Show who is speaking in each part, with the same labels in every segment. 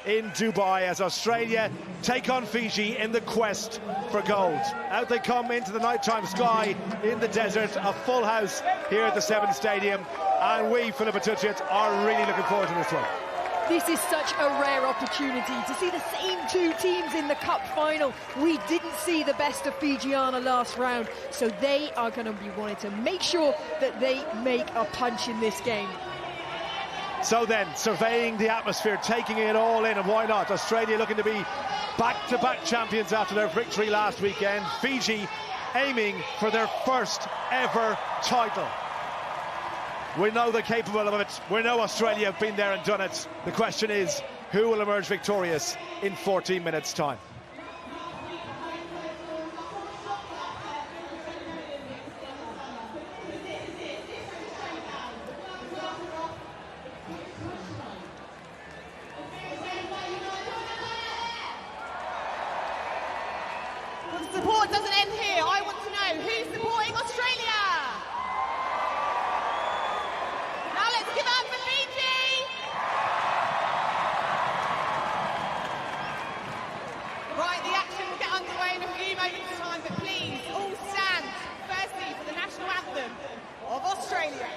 Speaker 1: in Dubai as Australia take on Fiji in the quest for gold. Out they come into the nighttime sky in the desert, a full house here at the 7's Stadium, and we, Philippa Tuchet, are really looking forward to this one.
Speaker 2: This is such a rare opportunity to see the same two teams in the cup final. We didn't see the best of Fijiana last round, so they are going to be wanting to make sure that they make a punch in this game.
Speaker 1: So then, surveying the atmosphere, taking it all in, and why not? Australia looking to be back-to-back champions after their victory last weekend. Fiji aiming for their first ever title. We know they're capable of it. We know Australia have been there and done it. The question is, who will emerge victorious in 14 minutes' time?
Speaker 3: The support doesn't end here. I want to know who's supporting Australia. Now let's give up for Fiji. Right, the action will get underway in a few moments' time, but please all stand firstly for the national anthem of Australia.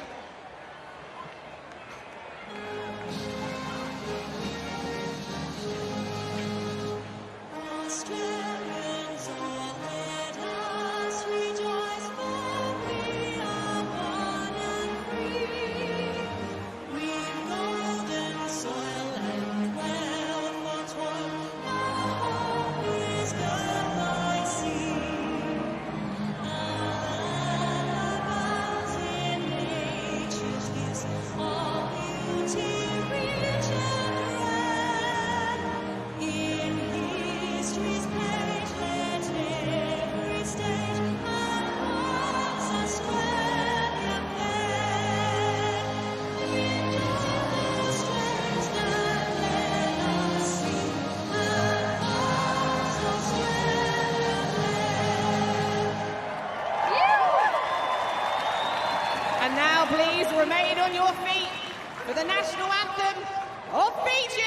Speaker 3: And now please remain on your feet for the national anthem of Fiji.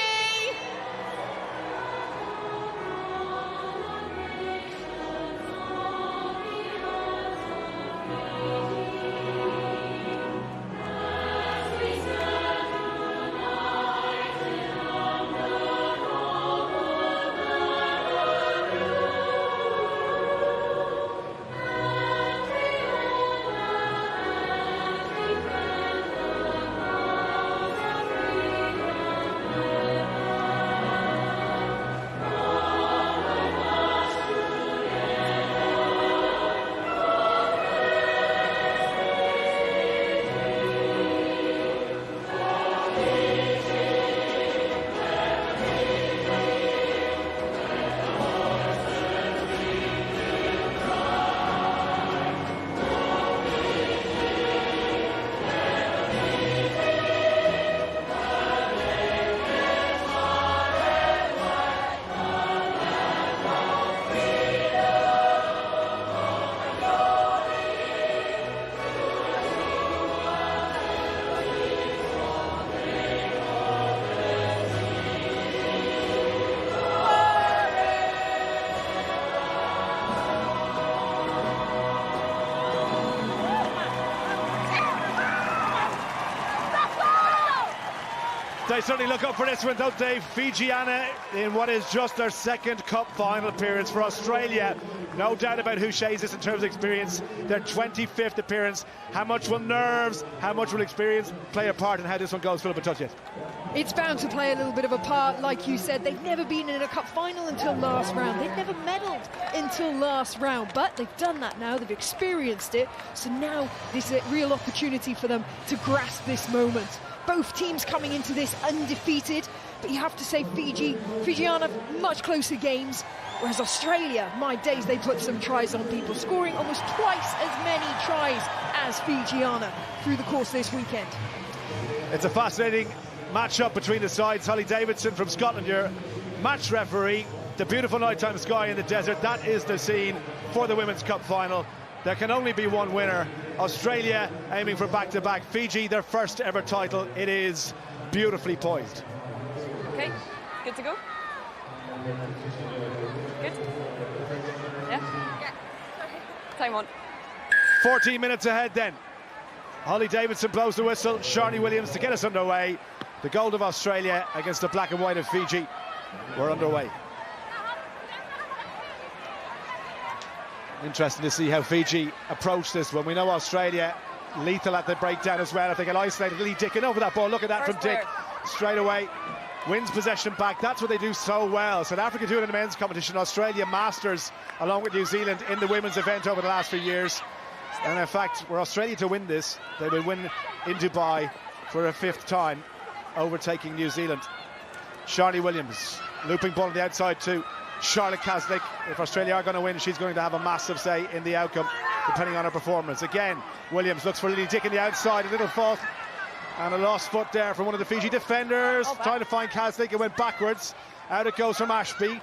Speaker 1: They certainly look up for this one, don't they? Fijiana in what is just their second cup final appearance for Australia. No doubt about who shays this in terms of experience. Their 25th appearance. How much will nerves, how much will experience play a part in how this one goes, Philippa Tuchet?
Speaker 2: It's bound to play a little bit of a part. Like you said, they've never been in a cup final until last round. They've never medalled until last round, but they've done that now. They've experienced it. So now this is a real opportunity for them to grasp this moment. Both teams coming into this undefeated, but you have to say Fijiana, much closer games, whereas Australia, my days, they put some tries on people, scoring almost twice as many tries as Fijiana through the course of this weekend.
Speaker 1: It's a fascinating match-up between the sides. Holly Davidson from Scotland, your match referee. The beautiful nighttime sky in the desert, that is the scene for the Women's Cup final. There can only be one winner. Australia aiming for back-to-back. Fiji, their first ever title. It is beautifully poised.
Speaker 2: Okay,
Speaker 4: Good to go? Good? Yeah? Time on.
Speaker 1: 14 minutes ahead then. Holly Davidson blows the whistle. Sharni Williams to get us underway. The gold of Australia against the black and white of Fiji. We're underway. Interesting to see how Fiji approach this one. We know Australia lethal at the breakdown as well. If they get isolated, Lily Dickin over that ball. Look at that from Dick. Straight away. Wins possession back. That's what they do so well. South Africa do it in the men's competition. Australia masters along with New Zealand in the women's event over the last few years. And in fact, were Australia to win this, they will win in Dubai for a 5th time, overtaking New Zealand. Sharni Williams, looping ball on the outside to Charlotte Caslick. If Australia are going to win, she's going to have a massive say in the outcome, depending on her performance. Again, Williams looks for Lily Dick in the outside, a little fault. And a lost foot there from one of the Fiji defenders. Trying to find Caslick, it went backwards. Out it goes from Ashby.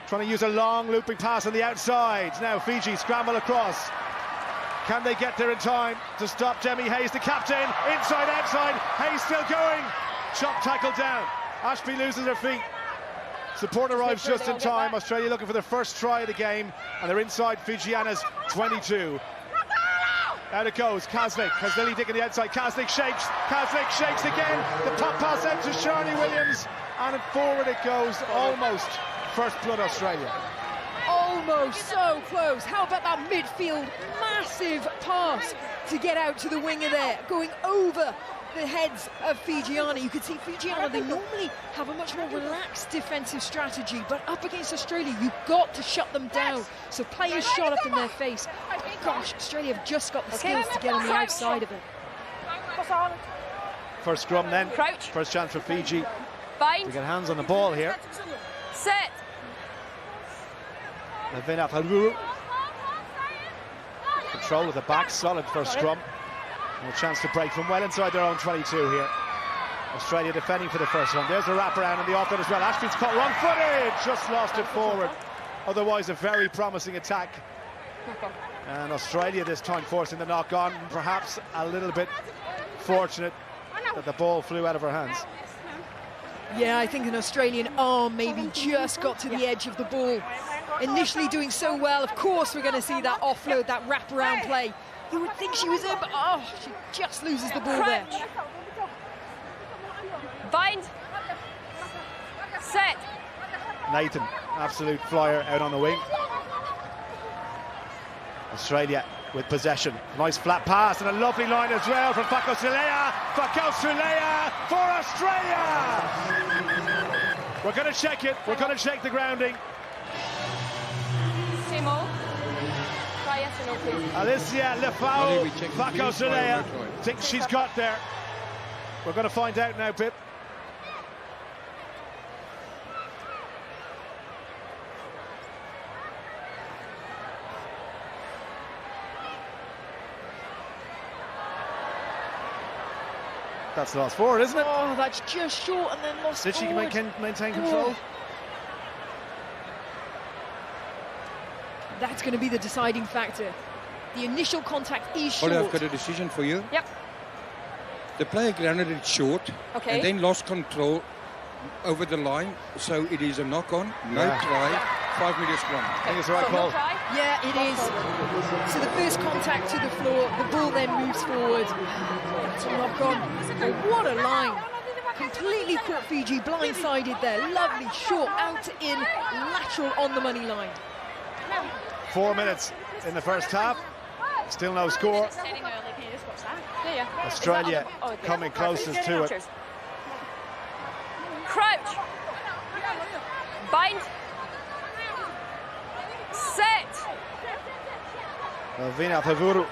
Speaker 1: Trying to use a long looping pass on the outside. Now Fiji scramble across. Can they get there in time to stop Demi Hayes, the captain? Inside, outside, Hayes still going. Chop tackle down. Ashby loses her feet. Support arrives just in time. Australia looking for their first try of the game, and they're inside Fijiana's 22. Out it goes, Caslick has Lily Dick on the outside. Caslick shakes again. The pop pass out to Sharni Williams, and forward it goes. Almost first blood Australia.
Speaker 2: Almost so close. How about that midfield massive pass to get out to the winger there, going over the heads of Fijiana. You can see Fijiana, they normally have a much more relaxed defensive strategy, but up against Australia, you've got to shut them down. So players shot up in their face. But gosh, Australia have just got the skills to get on the outside of it.
Speaker 1: First scrum then.
Speaker 4: Crouch.
Speaker 1: First chance for Fiji
Speaker 4: Bind.
Speaker 1: to get hands on the ball here.
Speaker 4: Set.
Speaker 1: Lavina Haruru. Control of the back, solid first scrum. And a chance to break from well inside their own 22 here. Australia defending for the first one. There's the wraparound and the offload as well. Ashby's caught wrong-footed, just lost it forward. Otherwise a very promising attack. And Australia this time forcing the knock-on. Perhaps a little bit fortunate that the ball flew out of her hands.
Speaker 2: Yeah, I think an Australian arm maybe just got to the edge of the ball. Initially doing so well, of course we're going to see that offload, that wraparound play. You would think she was in, but oh, she just loses the ball there.
Speaker 4: Bind. Set.
Speaker 1: Nathan, absolute flyer out on the wing. Australia with possession. Nice flat pass and a lovely line as well from Fako Sulea. Fako Sulea for Australia! We're going to check it. We're going to check the grounding.
Speaker 4: Simo. Try yes or no, please.
Speaker 1: Alicia Lefau, Fako Sulea. Think she's got there. We're going to find out now, Pip. That's lost forward, isn't it?
Speaker 2: Oh, that's just short and then lost
Speaker 1: Did she
Speaker 2: forward.
Speaker 1: maintain control?
Speaker 2: That's going to be the deciding factor. The initial contact is short.
Speaker 5: Well, I've got a decision for you.
Speaker 4: Yep.
Speaker 5: The player grounded it short
Speaker 4: Okay.
Speaker 5: and then lost control over the line, so it is a knock-on, no try, 5 metre scrum.
Speaker 1: I think it's the right
Speaker 4: So,
Speaker 1: call.
Speaker 4: no try?
Speaker 2: Yeah, it is. So the first contact to the floor, the ball then moves forward. That's a knock on. And what a line. Completely caught Fiji blindsided there. Lovely, short, out in, lateral on the money line.
Speaker 1: 4 minutes in the first half. Still no score.
Speaker 4: Yeah.
Speaker 1: Australia
Speaker 4: Oh, okay.
Speaker 1: coming closest to it.
Speaker 4: Crouch. Bind. Set.
Speaker 1: Lavina Pavuru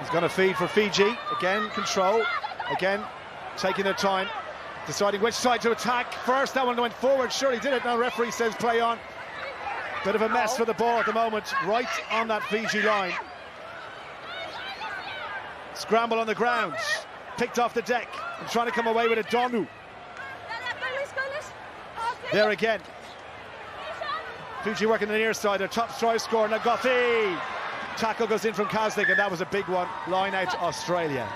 Speaker 1: is going to feed for Fiji. Again, control. Again, taking their time, deciding which side to attack first. That one went forward. Surely did it. Now referee says play on. Bit of a mess for the ball at the moment, right on that Fiji line. Scramble on the ground, picked off the deck and trying to come away with a Donu. There again. Fiji working the near side, their top try scorer, Nagoti. Tackle goes in from Caslick, and that was a big one. Line out to Australia.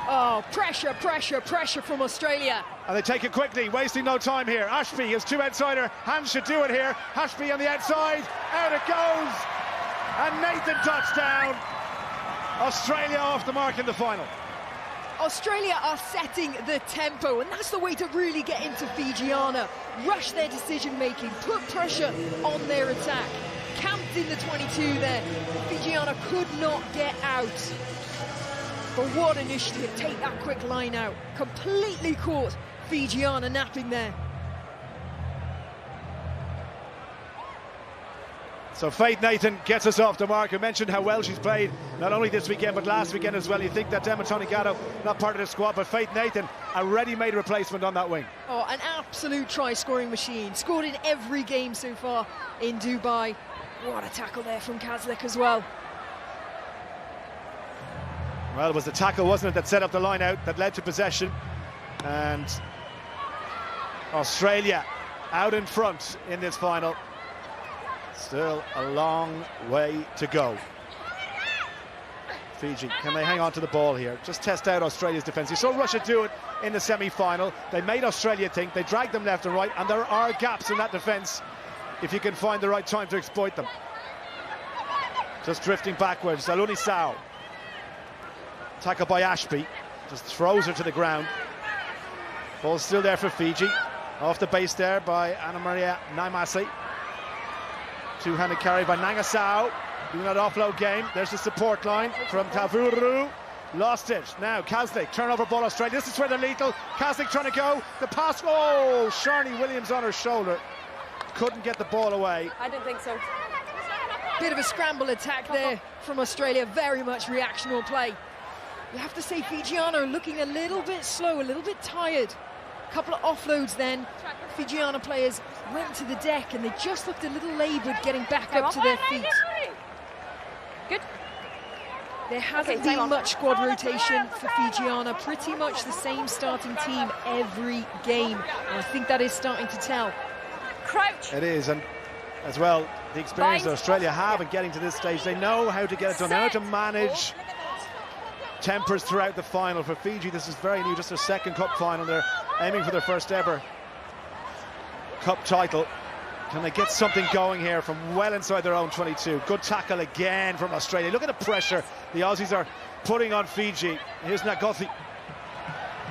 Speaker 2: Oh, pressure, pressure, pressure from Australia.
Speaker 1: And they take it quickly, wasting no time here. Ashby is two outsider. Hands should do it here. Ashby on the outside. Out it goes. And Nathan touchdown. Australia off the mark in the final.
Speaker 2: Australia are setting the tempo, and that's the way to really get into Fijiana. Rush their decision-making, put pressure on their attack. Camped in the 22 there. Fijiana could not get out. But what initiative, take that quick line out. Completely caught Fijiana napping there.
Speaker 1: So Faith Nathan gets us off the mark. I mentioned how well she's played, not only this weekend, but last weekend as well. You think that Dematoni Gatto, not part of the squad, but Faith Nathan, a ready-made replacement on that wing.
Speaker 2: Oh, an absolute try-scoring machine. Scored in every game so far in Dubai. What a tackle there from Kazlik as well.
Speaker 1: Well, it was the tackle, wasn't it, that set up the line out, that led to possession. And Australia out in front in this final. Still a long way to go. Fiji, can they hang on to the ball here? Just test out Australia's defence. You saw Russia do it in the semi-final. They made Australia think, they dragged them left and right, and there are gaps in that defence if you can find the right time to exploit them. Just drifting backwards, Aluni Sao. Tackle by Ashby, just throws her to the ground. Ball's still there for Fiji. Off the base there by Anna Maria Naimasi. Two-handed carry by Nangasao. Doing that offload game. There's the support line from Tavuru. Lost it. Now Kazlik, turnover ball Australia. This is where they're lethal. Kazlik trying to go. The pass. Oh, Sharni Williams on her shoulder. Couldn't get the ball away.
Speaker 4: I didn't think so.
Speaker 2: Bit of a scramble attack there from Australia. Very much reactional play. You have to say Fijiana are looking a little bit slow, a little bit tired. A couple of offloads then. Fijiana players went to the deck and they just looked a little laboured getting back up to their feet.
Speaker 4: Good.
Speaker 2: There hasn't been much squad rotation for Fijiana. Pretty much the same starting team every game. And I think that is starting to tell.
Speaker 4: Crouch.
Speaker 1: It is, and as well, the experience that Australia have in getting to this stage, they know how to get it done, how to manage tempers throughout the final. For Fiji, this is very new, just their second cup final. They're aiming for their first ever cup title. Can they get something going here from well inside their own 22? Good tackle again from Australia. Look at the pressure the Aussies are putting on Fiji. Here's Nagothi,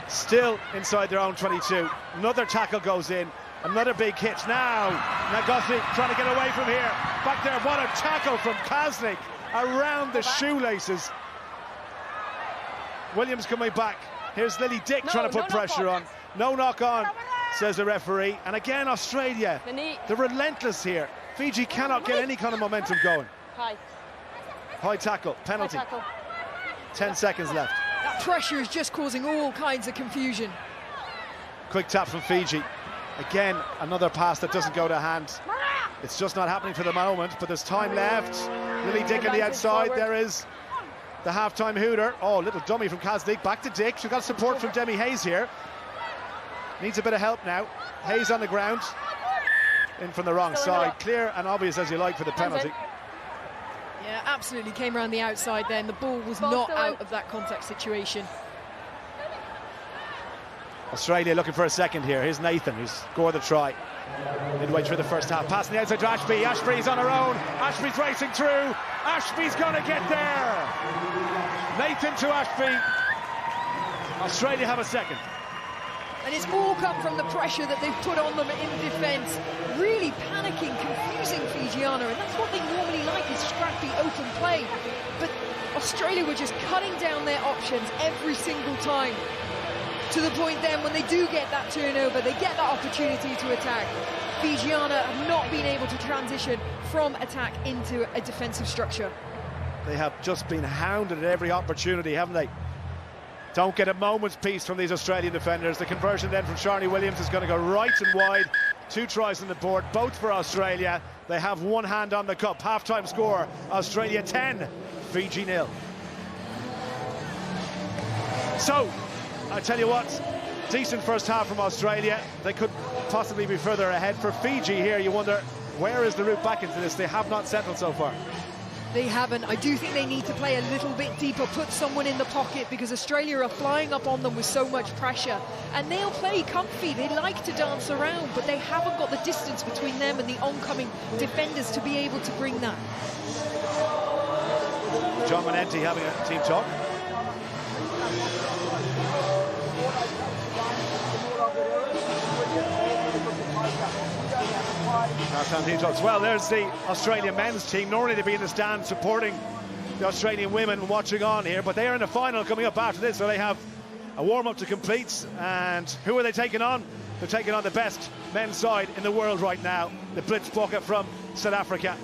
Speaker 1: still inside their own 22. Another tackle goes in. Another big hit now. Nagothi trying to get away from here. Back there, what a tackle from Kazlik around the shoelaces. Williams coming back. Here's Lily Dick trying to put pressure on. No knock on, says the referee. And again, Australia, they're relentless here. Fiji cannot get any kind of momentum going. High tackle, penalty. 10 seconds left.
Speaker 2: That pressure is just causing all kinds of confusion.
Speaker 1: Quick tap from Fiji. Again, another pass that doesn't go to hand. It's just not happening for the moment, but there's time left. Lily Dick on the outside. There is the half-time hooter. Oh, little dummy from Kazlik. Back to Dick. She's got support from Demi Hayes here. Needs a bit of help now. Hayes on the ground. In from the wrong side. Clear and obvious as you like for the penalty.
Speaker 2: Yeah, absolutely came around the outside then. The ball was not out of that contact situation.
Speaker 1: Australia looking for a second here. Here's Nathan, who's scored the try midway through the first half. Passing the outside to Ashby. Ashby's on her own. Ashby's racing through. Ashby's going to get there. Nathan to Ashby. Australia have a second.
Speaker 2: And it's all come from the pressure that they've put on them in defence. Really panicking, confusing Fijiana, and that's what they normally like, is scrappy, open play. But Australia were just cutting down their options every single time. To the point then, when they do get that turnover, they get that opportunity to attack. Fijiana have not been able to transition from attack into a defensive structure.
Speaker 1: They have just been hounded at every opportunity, haven't they? Don't get a moment's peace from these Australian defenders. The conversion then from Sharni Williams is going to go right and wide. 2 tries on the board, both for Australia. They have one hand on the cup. Half-time score, Australia 10, Fiji 0. So, I tell you what, decent first half from Australia. They could possibly be further ahead. For Fiji here, you wonder, where is the route back into this? They have not settled so far.
Speaker 2: They haven't. I do think they need to play a little bit deeper, put someone in the pocket, because Australia are flying up on them with so much pressure. And they'll play comfy. They like to dance around, but they haven't got the distance between them and the oncoming defenders to be able to bring that.
Speaker 1: John Manenti having a team talk. Well, there's the Australian men's team. Normally they'd be in the stand supporting the Australian women and watching on here, but they are in the final coming up after this, so they have a warm-up to complete. And who are they taking on? They're taking on the best men's side in the world right now, the Blitzbokke from South Africa.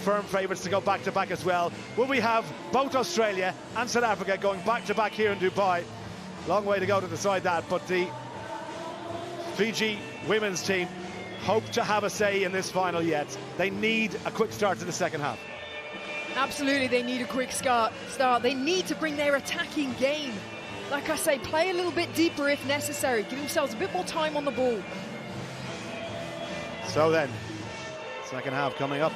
Speaker 1: Firm favourites to go back-to-back as well. Will we have both Australia and South Africa going back-to-back here in Dubai? Long way to go to decide that, but the Fiji women's team hope to have a say in this final yet. They need a quick start to the second half.
Speaker 2: Absolutely, they need a quick start. They need to bring their attacking game. Like I say, play a little bit deeper if necessary. Give themselves a bit more time on the ball.
Speaker 1: So then, second half coming up.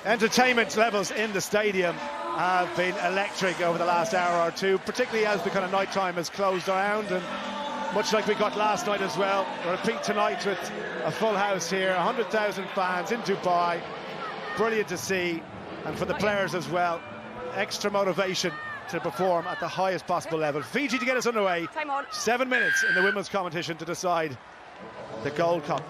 Speaker 1: Entertainment levels in the stadium have been electric over the last hour or two, particularly as the kind of night time has closed around, and much like we got last night as well. We'll repeat tonight with a full house here, 100,000 fans in Dubai. Brilliant to see, and for the players as well, extra motivation to perform at the highest possible level. Fiji to get us underway. 7 minutes in the women's competition to decide the Gold Cup.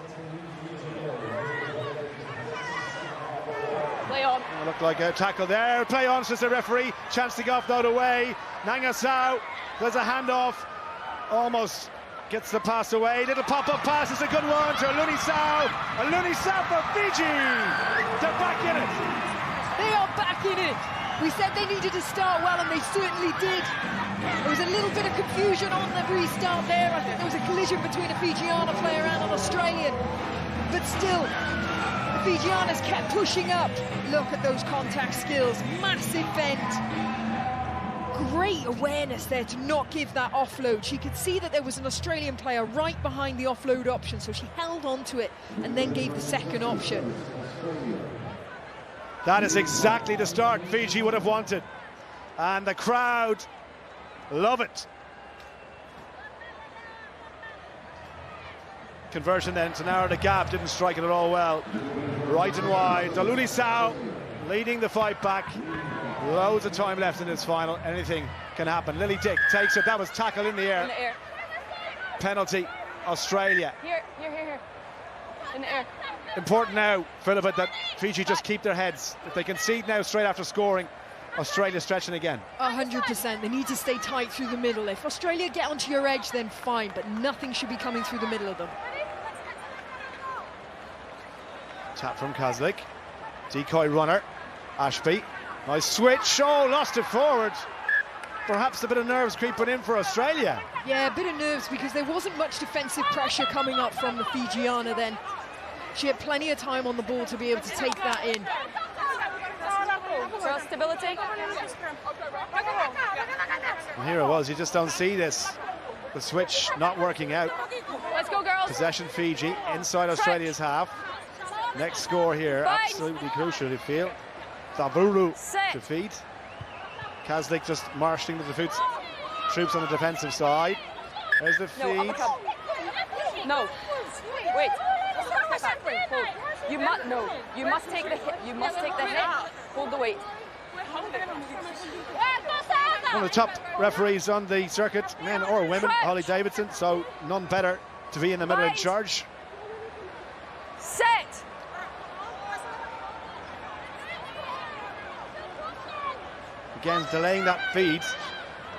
Speaker 4: Play on.
Speaker 1: Looked like a tackle there. Play on, says the referee. Chance to go off the away. Nangasau does a handoff. Almost gets the pass away. Little pop-up pass. It's a good one to Lunisau. And Lunisau for Fiji. They're back in it.
Speaker 2: They are back in it. We said they needed to start well, and they certainly did. There was a little bit of confusion on the restart there. I think there was a collision between a Fijiana player and an Australian. But still, Fijianas kept pushing up. Look at those contact skills. Massive bend. Great awareness there to not give that offload. She could see that there was an Australian player right behind the offload option, so she held on to it and then gave the second option.
Speaker 1: That is exactly the start Fiji would have wanted. And the crowd love it. Conversion then to narrow the gap, didn't strike it at all well. Right and wide, Lunisau leading the fight back. Loads of time left in this final, anything can happen. Lily Dick takes it, that was tackle in the air.
Speaker 4: In the air.
Speaker 1: Penalty, Australia.
Speaker 4: Here. In the air.
Speaker 1: Important now, Philippa, that Fiji just keep their heads. If they concede now straight after scoring, Australia stretching again.
Speaker 2: 100%. They need to stay tight through the middle. If Australia get onto your edge, then fine, but nothing should be coming through the middle of them.
Speaker 1: Tap from Kazlik. Decoy runner, Ashby. Nice switch. Oh, lost it forward. Perhaps a bit of nerves creeping in for Australia.
Speaker 2: Yeah, a bit of nerves because there wasn't much defensive pressure coming up from the Fijiana then. She had plenty of time on the ball to be able to take that in.
Speaker 4: Draw stability.
Speaker 1: And here it was, you just don't see this. The switch not working out.
Speaker 4: Let's go, girls.
Speaker 1: Possession Fiji, inside Australia's half. Next score here, absolutely crucial, you feel. Daburu to feed. Kazlik just marshalling the troops on the defensive side. There's the feed.
Speaker 4: No. Wait. Hold. You must take the hit. You must take the hit. Hold the weight.
Speaker 1: One of the top referees on the circuit, men or women, Holly Davidson, so none better to be in the middle in charge.
Speaker 4: Set.
Speaker 1: Again, delaying that feed,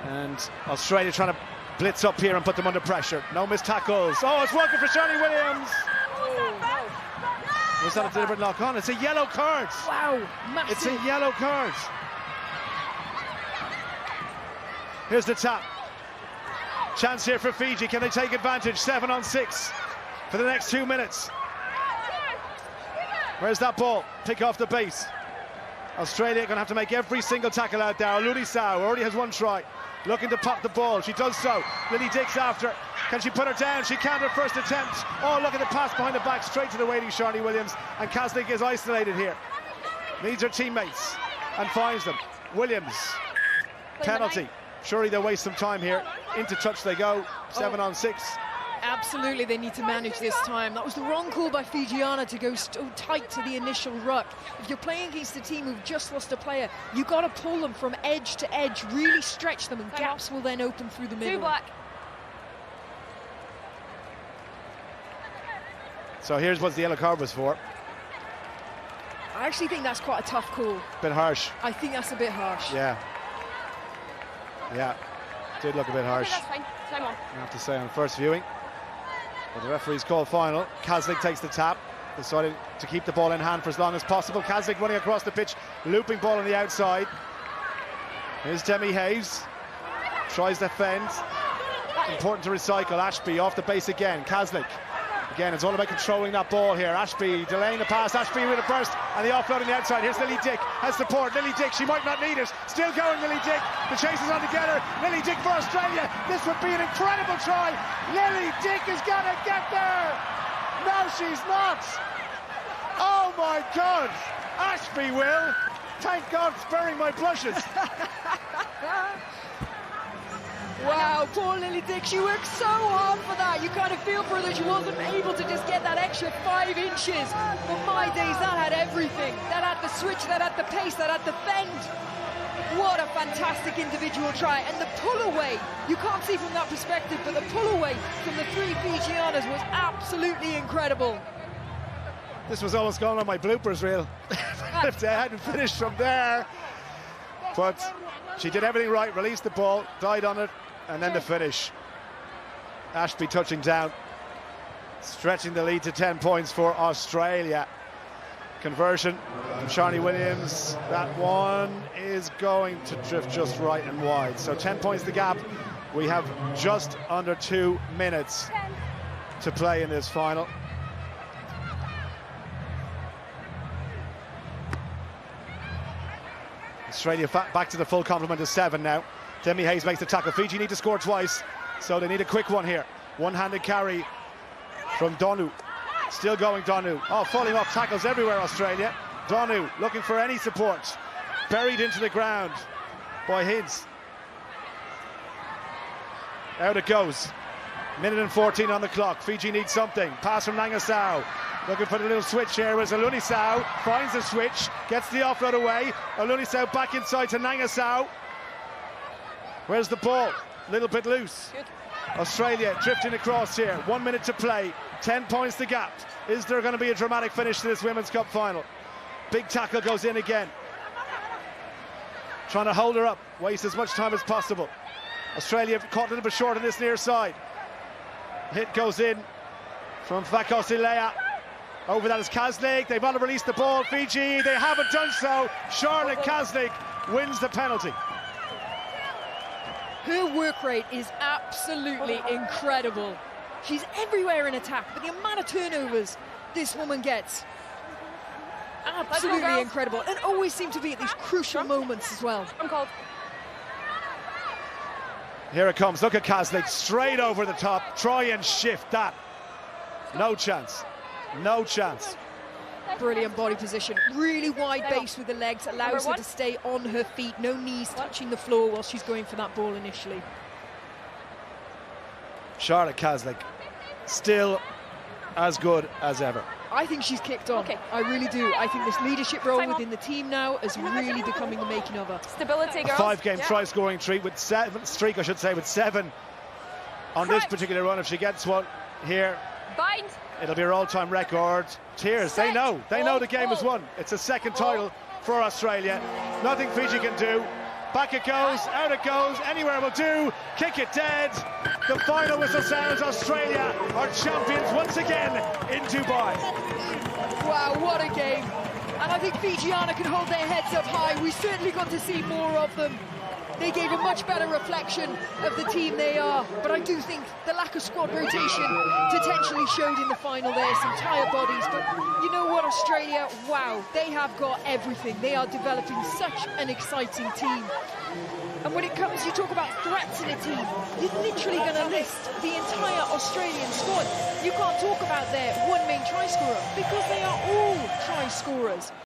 Speaker 1: and Australia trying to blitz up here and put them under pressure. No missed tackles. Oh, it's working for Shirley Williams. Was that a deliberate knock on? It's a yellow card.
Speaker 2: Wow, massive.
Speaker 1: It's a yellow card. Here's the tap. Chance here for Fiji. Can they take advantage? 7 on 6 for the next 2 minutes. Where's that ball? Pick off the base. Australia going to have to make every single tackle out there. Lunisau already has one try. Looking to pop the ball. She does so. Lily Dick's after. Can she put her down? She can't her first attempt. Oh, look at the pass behind the back, straight to the waiting Sharni Williams. And Kaslik is isolated here. Needs her teammates and finds them. Williams, penalty. Surely they'll waste some time here. Into touch they go, 7 on 6.
Speaker 2: Absolutely, they need to manage this time. That was the wrong call by Fijiana to go so tight to the initial ruck. If you're playing against a team who've just lost a player, you've got to pull them from edge to edge, really stretch them, and gaps will then open through the middle.
Speaker 4: 2 black.
Speaker 1: So here's what the yellow card was for.
Speaker 2: I actually think that's quite a tough call.
Speaker 1: Bit harsh.
Speaker 2: I think that's a bit harsh.
Speaker 1: Yeah. Yeah. Did look a bit harsh.
Speaker 4: Okay, that's fine. Time on.
Speaker 1: I have to say on first viewing. But the referee's call final. Kaslik takes the tap, deciding to keep the ball in hand for as long as possible. Kaslik running across the pitch, looping ball on the outside. Here's Demi Hayes. Tries to fend. Important to recycle. Ashby off the base again. Kaslik. Again, it's all about controlling that ball here. Ashby delaying the pass. Ashby with a burst and the offload on the outside. Here's Lily Dick. Has support. Lily Dick, she might not need it. Still going, Lily Dick. The chase is on together. Lily Dick for Australia. This would be an incredible try. Lily Dick is going to get there. No, she's not. Oh, my God. Ashby will. Thank God, sparing my blushes.
Speaker 2: Wow, poor Lily Dick, she worked so hard for that. You kind of feel for her that she wasn't able to just get that extra 5 inches. But my days, that had everything. That had the switch, that had the pace, that had the bend. What a fantastic individual try. And the pull away, you can't see from that perspective, but the pull away from the 3 Fijianas was absolutely incredible.
Speaker 1: This was almost going on my bloopers reel if they hadn't finished from there. But she did everything right, released the ball, died on it, and then the finish. Ashby touching down, stretching the lead to 10 points for Australia. Conversion from Sharni Williams. That one is going to drift just right and wide. So 10 points the gap. We have just under 2 minutes to play in this final. Australia back to the full complement of 7 now. Demi Hayes makes the tackle. Fiji need to score twice, so they need a quick one here. One-handed carry from Donu. Still going, Donu. Oh, falling off tackles everywhere, Australia. Donu looking for any support. Buried into the ground by Hintz. Out it goes. Minute and 14 on the clock. Fiji needs something. Pass from Nangasau. Looking for the little switch here as Alunisau finds the switch, gets the offload away. Alunisau back inside to Nangasau. Where's the ball? A little bit loose.
Speaker 4: Good.
Speaker 1: Australia drifting across here. 1 minute to play. 10 points the gap. Is there going to be a dramatic finish to this Women's Cup final? Big tackle goes in again. Trying to hold her up. Waste as much time as possible. Australia caught a little bit short on this near side. Hit goes in from Fakosilea. Over that is Kaslik. They've not released the ball. Fiji, they haven't done so. Charlotte Kaslik wins the penalty.
Speaker 2: Her work rate is absolutely incredible. She's everywhere in attack, but the amount of turnovers this woman gets, absolutely incredible, and always seem to be at these crucial moments as well.
Speaker 4: I'm called.
Speaker 1: Here it comes. Look at Kaslik straight over the top. Try and shift that. No chance. No chance.
Speaker 2: Brilliant body position. Really wide base with the legs. Allows her to stay on her feet. No knees touching the floor while she's going for that ball initially.
Speaker 1: Charlotte Kaslik still as good as ever.
Speaker 2: I think she's kicked on. Okay. I really do. I think this leadership role within the team now is really becoming the making of her.
Speaker 4: Stability, girls.
Speaker 1: A 5-game try-scoring streak with 7 on this particular run. If she gets one here,
Speaker 4: Bind.
Speaker 1: it'll be her all-time record. Tears. They know the game is won. It's a second title for Australia. Nothing Fiji can do. Back it goes, out it goes, anywhere will do. Kick it dead. The final whistle sounds. Australia are champions once again in Dubai.
Speaker 2: Wow, what a game. And I think Fijiana can hold their heads up high. We certainly got to see more of them. They gave a much better reflection of the team they are, but I do think the lack of squad rotation potentially showed in the final there, some tired bodies. But you know what, Australia, wow, they have got everything. They are developing such an exciting team. And when it comes, you talk about threats in a team, you're literally going to list the entire Australian squad. You can't talk about their one main try scorer because they are all try scorers.